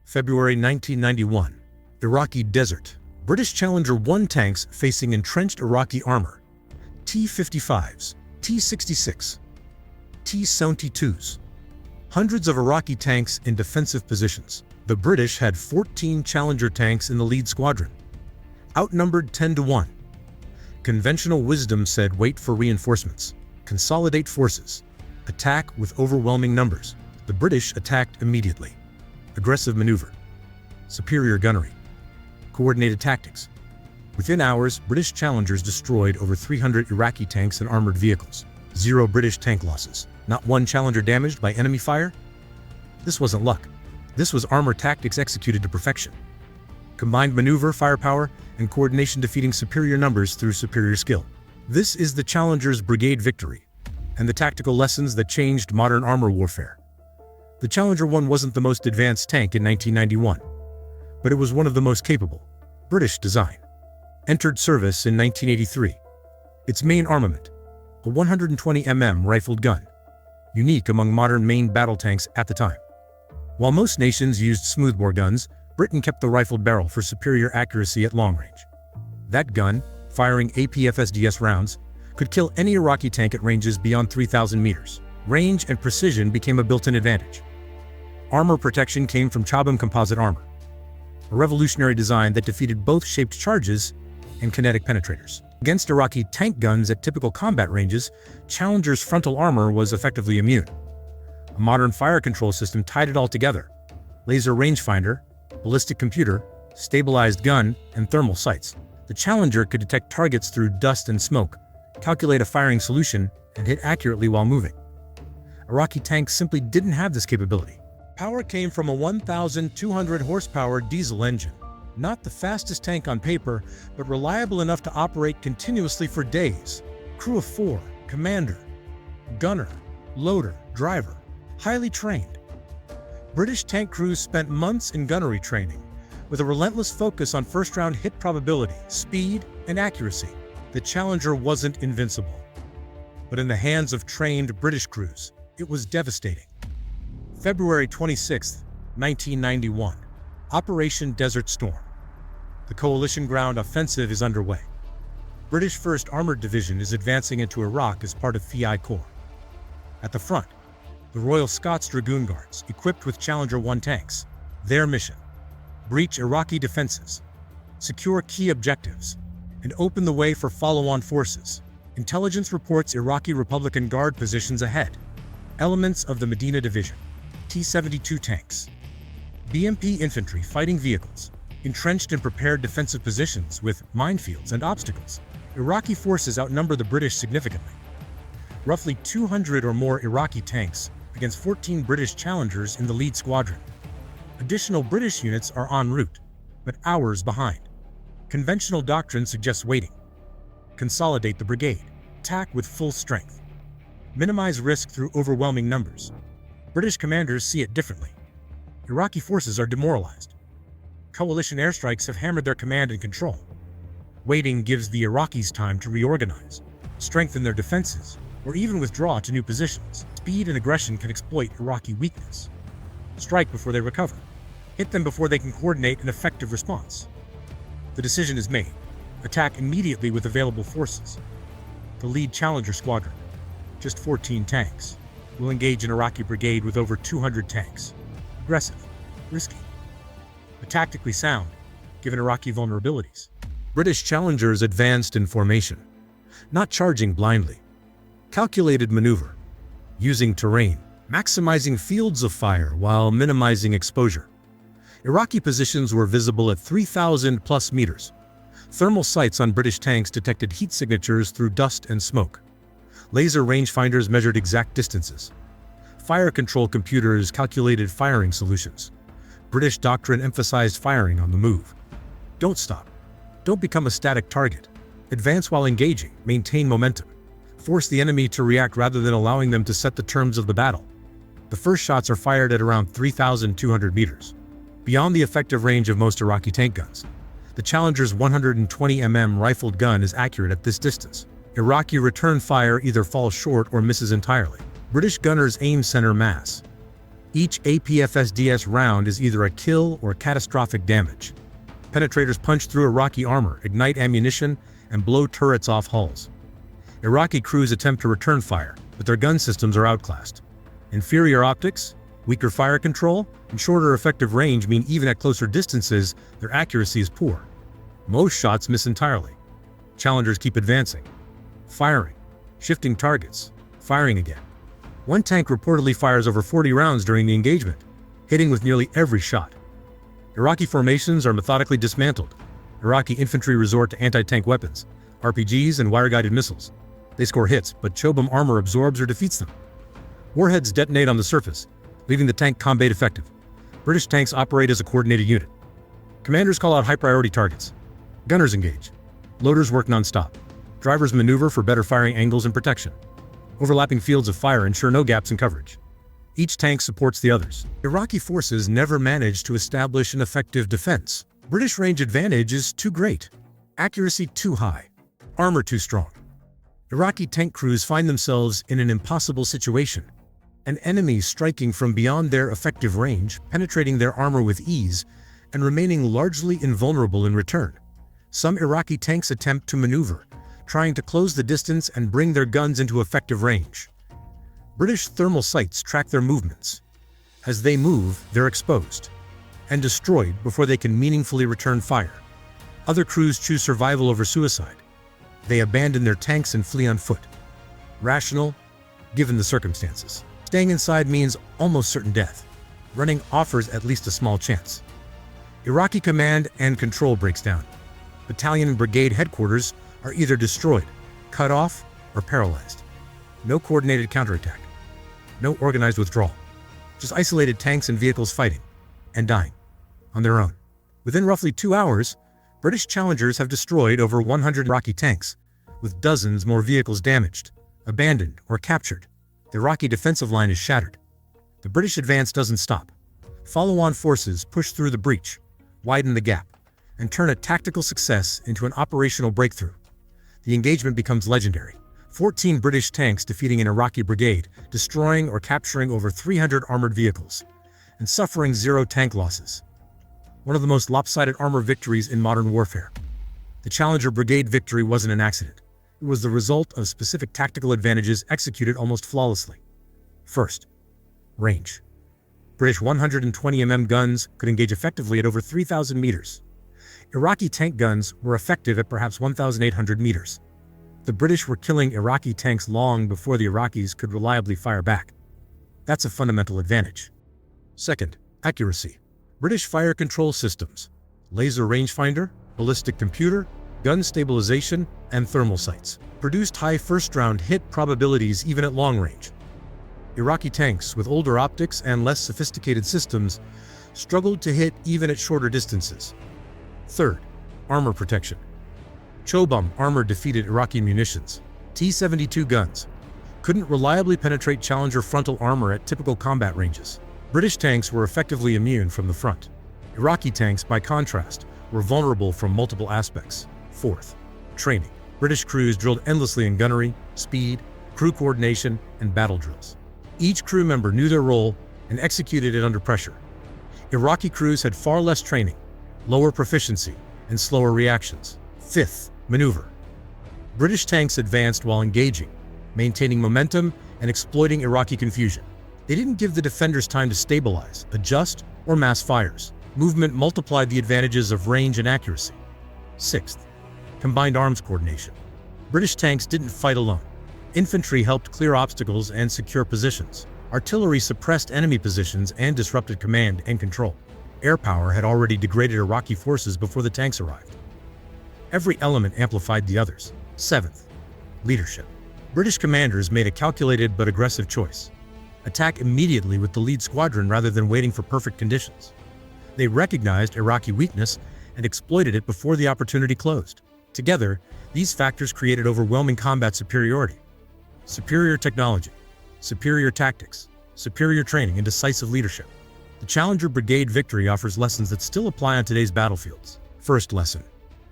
February 1991. Iraqi desert. British Challenger 1 tanks facing entrenched Iraqi armor. T-55s, T-66, T-72s. Hundreds of Iraqi tanks in defensive positions. The British had 14 Challenger tanks in the lead squadron. Outnumbered 10-1. Conventional wisdom said wait for reinforcements. Consolidate forces. Attack with overwhelming numbers. The British attacked immediately. Aggressive maneuver. Superior gunnery. Coordinated tactics. Within hours, British Challengers destroyed over 300 Iraqi tanks and armored vehicles. 0 British tank losses. Not one Challenger damaged by enemy fire? This wasn't luck. This was armor tactics executed to perfection. Combined maneuver, firepower, and coordination defeating superior numbers through superior skill. This is the Challenger's Brigade victory, and the tactical lessons that changed modern armor warfare. The Challenger 1 wasn't the most advanced tank in 1991, but it was one of the most capable. British design. Entered service in 1983. Its main armament, a 120 mm rifled gun, unique among modern main battle tanks at the time. While most nations used smoothbore guns, Britain kept the rifled barrel for superior accuracy at long range. That gun, firing APFSDS rounds, could kill any Iraqi tank at ranges beyond 3,000 meters. Range and precision became a built-in advantage. Armor protection came from Chobham composite armor, a revolutionary design that defeated both shaped charges and kinetic penetrators. Against Iraqi tank guns at typical combat ranges, Challenger's frontal armor was effectively immune. A modern fire control system tied it all together. Laser rangefinder, ballistic computer, stabilized gun, and thermal sights. The Challenger could detect targets through dust and smoke, calculate a firing solution, and hit accurately while moving. Iraqi tanks simply didn't have this capability. Power came from a 1,200 horsepower diesel engine. Not the fastest tank on paper, but reliable enough to operate continuously for days. Crew of 4, commander, gunner, loader, driver, highly trained. British tank crews spent months in gunnery training, with a relentless focus on first-round hit probability, speed, and accuracy. The Challenger wasn't invincible, but in the hands of trained British crews, it was devastating. February 26, 1991. Operation Desert Storm. The coalition ground offensive is underway. British 1st Armored Division is advancing into Iraq as part of FI Corps. At the front, the Royal Scots Dragoon Guards, equipped with Challenger 1 tanks. Their mission: breach Iraqi defenses, secure key objectives, and open the way for follow-on forces. Intelligence reports Iraqi Republican Guard positions ahead. Elements of the Medina Division. T-72 tanks. BMP infantry fighting vehicles, entrenched in prepared defensive positions with minefields and obstacles. Iraqi forces outnumber the British significantly. Roughly 200 or more Iraqi tanks against 14 British Challengers in the lead squadron. Additional British units are en route, but hours behind. Conventional doctrine suggests waiting. Consolidate the brigade. Attack with full strength. Minimize risk through overwhelming numbers. British commanders see it differently. Iraqi forces are demoralized. Coalition airstrikes have hammered their command and control. Waiting gives the Iraqis time to reorganize, strengthen their defenses, or even withdraw to new positions. Speed and aggression can exploit Iraqi weakness. Strike before they recover. Hit them before they can coordinate an effective response. The decision is made. Attack immediately with available forces. The lead Challenger squadron, just 14 tanks, will engage an Iraqi brigade with over 200 tanks. Aggressive, risky, but tactically sound, given Iraqi vulnerabilities. British Challengers advanced in formation, not charging blindly. Calculated maneuver, using terrain, maximizing fields of fire while minimizing exposure. Iraqi positions were visible at 3,000 plus meters. Thermal sights on British tanks detected heat signatures through dust and smoke. Laser rangefinders measured exact distances. Fire control computers calculated firing solutions. British doctrine emphasized firing on the move. Don't stop. Don't become a static target. Advance while engaging, maintain momentum. Force the enemy to react rather than allowing them to set the terms of the battle. The first shots are fired at around 3,200 meters, beyond the effective range of most Iraqi tank guns. The Challenger's 120 mm rifled gun is accurate at this distance. Iraqi return fire either falls short or misses entirely. British gunners aim center mass. Each APFSDS round is either a kill or catastrophic damage. Penetrators punch through Iraqi armor, ignite ammunition, and blow turrets off hulls. Iraqi crews attempt to return fire, but their gun systems are outclassed. Inferior optics, weaker fire control, and shorter effective range mean even at closer distances, their accuracy is poor. Most shots miss entirely. Challengers keep advancing, firing, shifting targets, firing again. One tank reportedly fires over 40 rounds during the engagement, hitting with nearly every shot. Iraqi formations are methodically dismantled. Iraqi infantry resort to anti-tank weapons, RPGs, and wire-guided missiles. They score hits, but Chobham armor absorbs or defeats them. Warheads detonate on the surface, leaving the tank combat effective. British tanks operate as a coordinated unit. Commanders call out high-priority targets. Gunners engage. Loaders work non-stop. Drivers maneuver for better firing angles and protection. Overlapping fields of fire ensure no gaps in coverage. Each tank supports the others. Iraqi forces never managed to establish an effective defense. British range advantage is too great. Accuracy too high. Armor too strong. Iraqi tank crews find themselves in an impossible situation. An enemy striking from beyond their effective range, penetrating their armor with ease, and remaining largely invulnerable in return. Some Iraqi tanks attempt to maneuver, trying to close the distance and bring their guns into effective range. British thermal sights track their movements. As they move, they're exposed and destroyed before they can meaningfully return fire. Other crews choose survival over suicide. They abandon their tanks and flee on foot. Rational, given the circumstances. Staying inside means almost certain death. Running offers at least a small chance. Iraqi command and control breaks down. Battalion and brigade headquarters are either destroyed, cut off, or paralyzed. No coordinated counterattack. No organized withdrawal. Just isolated tanks and vehicles fighting and dying on their own. Within roughly 2 hours, British challengers have destroyed over 100 Iraqi tanks, with dozens more vehicles damaged, abandoned, or captured. The Iraqi defensive line is shattered. The British advance doesn't stop. Follow-on forces push through the breach, widen the gap, and turn a tactical success into an operational breakthrough. The engagement becomes legendary. 14 British tanks defeating an Iraqi brigade, destroying or capturing over 300 armored vehicles, and suffering 0 tank losses. One of the most lopsided armor victories in modern warfare. The Challenger Brigade victory wasn't an accident. It was the result of specific tactical advantages executed almost flawlessly. First, range. British 120mm guns could engage effectively at over 3,000 meters. Iraqi tank guns were effective at perhaps 1,800 meters. The British were killing Iraqi tanks long before the Iraqis could reliably fire back. That's a fundamental advantage. Second, accuracy. British fire control systems, laser rangefinder, ballistic computer, gun stabilization, and thermal sights produced high first-round hit probabilities even at long range. Iraqi tanks with older optics and less sophisticated systems struggled to hit even at shorter distances. Third, armor protection. Chobham armor defeated Iraqi munitions. T-72 guns couldn't reliably penetrate Challenger frontal armor at typical combat ranges. British tanks were effectively immune from the front. Iraqi tanks, by contrast, were vulnerable from multiple aspects. Fourth, training. British crews drilled endlessly in gunnery, speed, crew coordination, and battle drills. Each crew member knew their role and executed it under pressure. Iraqi crews had far less training, lower proficiency, and slower reactions. Fifth, maneuver. British tanks advanced while engaging, maintaining momentum and exploiting Iraqi confusion. They didn't give the defenders time to stabilize, adjust, or mass fires. Movement multiplied the advantages of range and accuracy. Sixth, combined arms coordination. British tanks didn't fight alone. Infantry helped clear obstacles and secure positions. Artillery suppressed enemy positions and disrupted command and control. Air power had already degraded Iraqi forces before the tanks arrived. Every element amplified the others. Seventh, leadership. British commanders made a calculated but aggressive choice. Attack immediately with the lead squadron rather than waiting for perfect conditions. They recognized Iraqi weakness and exploited it before the opportunity closed. Together, these factors created overwhelming combat superiority. Superior technology, superior tactics, superior training, and decisive leadership. The Challenger Brigade victory offers lessons that still apply on today's battlefields. First lesson.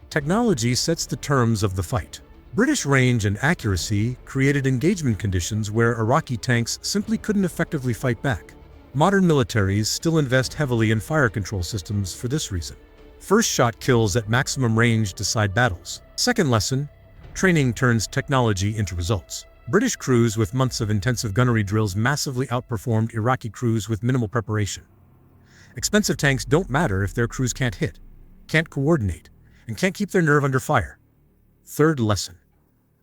Technology sets the terms of the fight. British range and accuracy created engagement conditions where Iraqi tanks simply couldn't effectively fight back. Modern militaries still invest heavily in fire control systems for this reason. First shot kills at maximum range decide battles. Second lesson, training turns technology into results. British crews with months of intensive gunnery drills massively outperformed Iraqi crews with minimal preparation. Expensive tanks don't matter if their crews can't hit, can't coordinate, and can't keep their nerve under fire. Third lesson,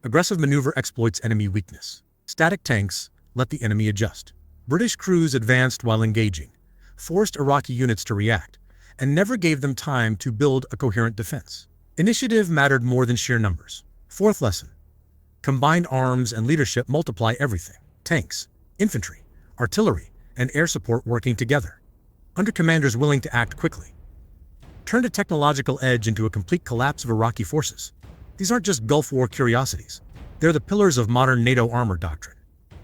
aggressive maneuver exploits enemy weakness. Static tanks let the enemy adjust. British crews advanced while engaging, forced Iraqi units to react, and never gave them time to build a coherent defense. Initiative mattered more than sheer numbers. Fourth lesson, combined arms and leadership multiply everything. Tanks, infantry, artillery, and air support working together, under commanders willing to act quickly, turned a technological edge into a complete collapse of Iraqi forces. These aren't just Gulf War curiosities. They're the pillars of modern NATO armor doctrine.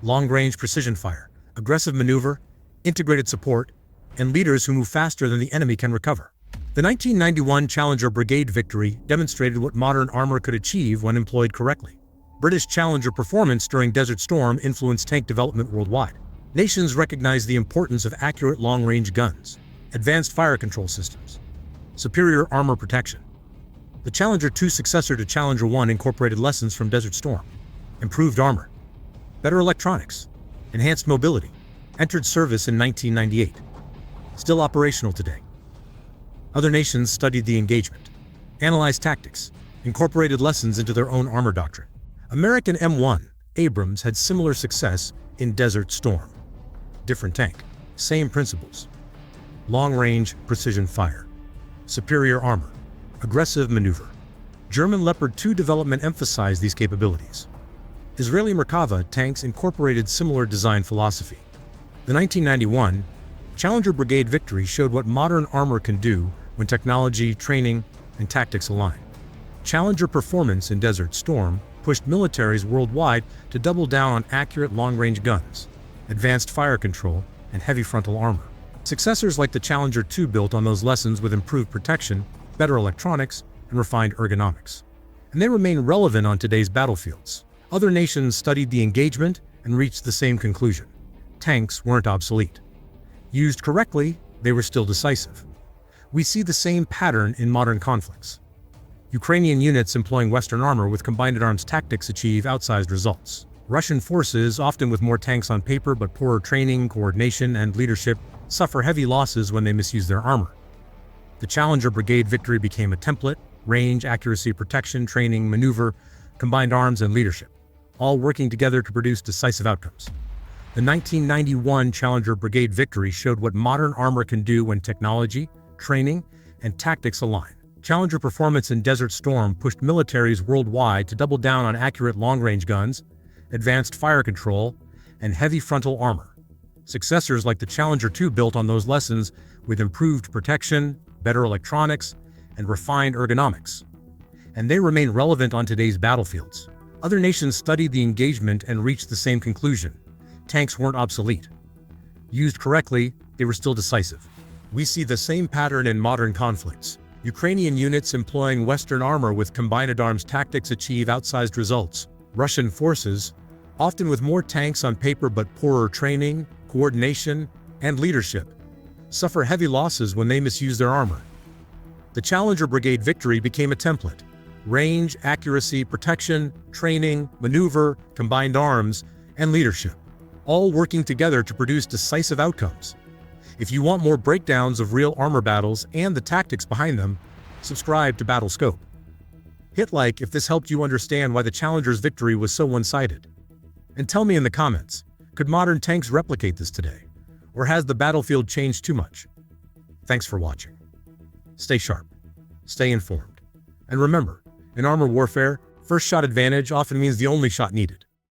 Long-range precision fire, aggressive maneuver, integrated support, and leaders who move faster than the enemy can recover. The 1991 Challenger Brigade victory demonstrated what modern armor could achieve when employed correctly. British Challenger performance during Desert Storm influenced tank development worldwide. Nations recognized the importance of accurate long-range guns, advanced fire control systems, superior armor protection. The Challenger 2 successor to Challenger 1 incorporated lessons from Desert Storm, improved armor, better electronics, enhanced mobility, entered service in 1998. Still operational today. Other nations studied the engagement, analyzed tactics, incorporated lessons into their own armor doctrine. American M1 Abrams had similar success in Desert Storm. Different tank, same principles. Long-range precision fire, superior armor, aggressive maneuver. German Leopard 2 development emphasized these capabilities. Israeli Merkava tanks incorporated similar design philosophy. The 1991 Challenger Brigade victory showed what modern armor can do when technology, training, and tactics align. Challenger performance in Desert Storm pushed militaries worldwide to double down on accurate long-range guns, advanced fire control, and heavy frontal armor. Successors like the Challenger 2 built on those lessons with improved protection, better electronics, and refined ergonomics. And they remain relevant on today's battlefields. Other nations studied the engagement and reached the same conclusion. Tanks weren't obsolete. Used correctly, they were still decisive. We see the same pattern in modern conflicts. Ukrainian units employing Western armor with combined arms tactics achieve outsized results. Russian forces, often with more tanks on paper but poorer training, coordination, and leadership, suffer heavy losses when they misuse their armor. The Challenger Brigade victory became a template: range, accuracy, protection, training, maneuver, combined arms, and leadership, all working together to produce decisive outcomes. The 1991 Challenger Brigade victory showed what modern armor can do when technology, training, and tactics align. Challenger performance in Desert Storm pushed militaries worldwide to double down on accurate long-range guns, advanced fire control, and heavy frontal armor. Successors like the Challenger 2 built on those lessons with improved protection, better electronics, and refined ergonomics. And they remain relevant on today's battlefields. Other nations studied the engagement and reached the same conclusion. Tanks weren't obsolete. Used correctly, they were still decisive. We see the same pattern in modern conflicts. Ukrainian units employing Western armor with combined arms tactics achieve outsized results. Russian forces, often with more tanks on paper but poorer training, coordination, and leadership, suffer heavy losses when they misuse their armor. The Challenger Brigade victory became a template: range, accuracy, protection, training, maneuver, combined arms, and leadership, all working together to produce decisive outcomes. If you want more breakdowns of real armor battles and the tactics behind them, subscribe to BattleScope. Hit like if this helped you understand why the Challenger's victory was so one-sided. And tell me in the comments, could modern tanks replicate this today? Or has the battlefield changed too much? Thanks for watching. Stay sharp, stay informed, and remember, in armor warfare, first shot advantage often means the only shot needed.